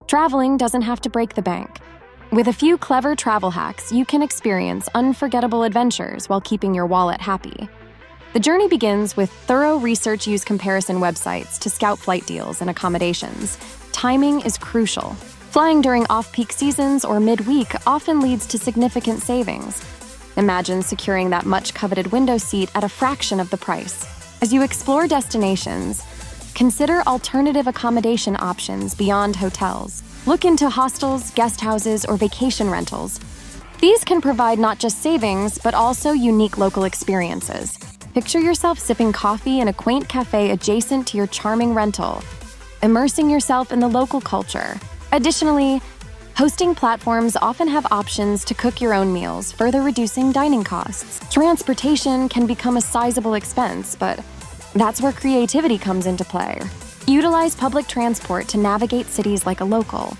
Traveling doesn't have to break the bank. With a few clever travel hacks, you can experience unforgettable adventures while keeping your wallet happy. The journey begins with thorough research use comparison websites to scout flight deals and accommodations. Timing is crucial. Flying during off-peak seasons or midweek often leads to significant savings. Imagine securing that much-coveted window seat at a fraction of the price. As you explore destinations, consider alternative accommodation options beyond hotels. Look into hostels, guest houses, or vacation rentals. These can provide not just savings, but also unique local experiences. Picture yourself sipping coffee in a quaint cafe adjacent to your charming rental, immersing yourself in the local culture. Additionally, hosting platforms often have options to cook your own meals, further reducing dining costs. Transportation can become a sizable expense, but that's where creativity comes into play. Utilize public transport to navigate cities like a local.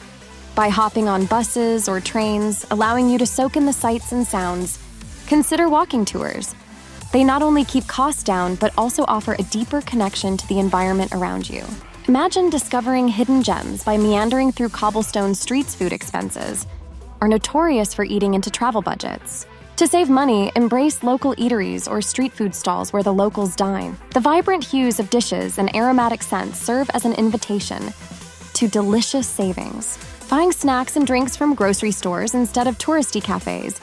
By hopping on buses or trains, allowing you to soak in the sights and sounds, consider walking tours. They not only keep costs down, but also offer a deeper connection to the environment around you. Imagine discovering hidden gems by meandering through cobblestone streets. Food expenses are notorious for eating into travel budgets. To save money, embrace local eateries or street food stalls where the locals dine. The vibrant hues of dishes and aromatic scents serve as an invitation to delicious savings. Buying snacks and drinks from grocery stores instead of touristy cafes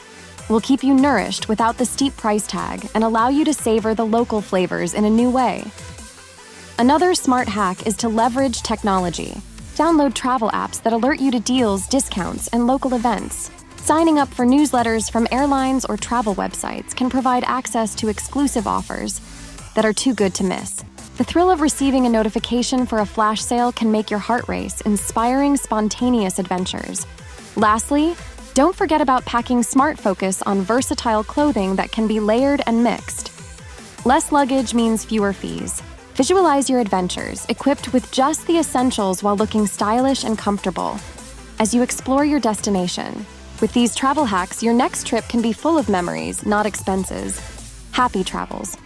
will keep you nourished without the steep price tag and allow you to savor the local flavors in a new way. Another smart hack is to leverage technology. Download travel apps that alert you to deals, discounts, and local events. Signing up for newsletters from airlines or travel websites can provide access to exclusive offers that are too good to miss. The thrill of receiving a notification for a flash sale can make your heart race, inspiring spontaneous adventures. Lastly, don't forget about packing smart. Focus on versatile clothing that can be layered and mixed. Less luggage means fewer fees. Visualize your adventures, equipped with just the essentials while looking stylish and comfortable as you explore your destination. With these travel hacks, your next trip can be full of memories, not expenses. Happy travels.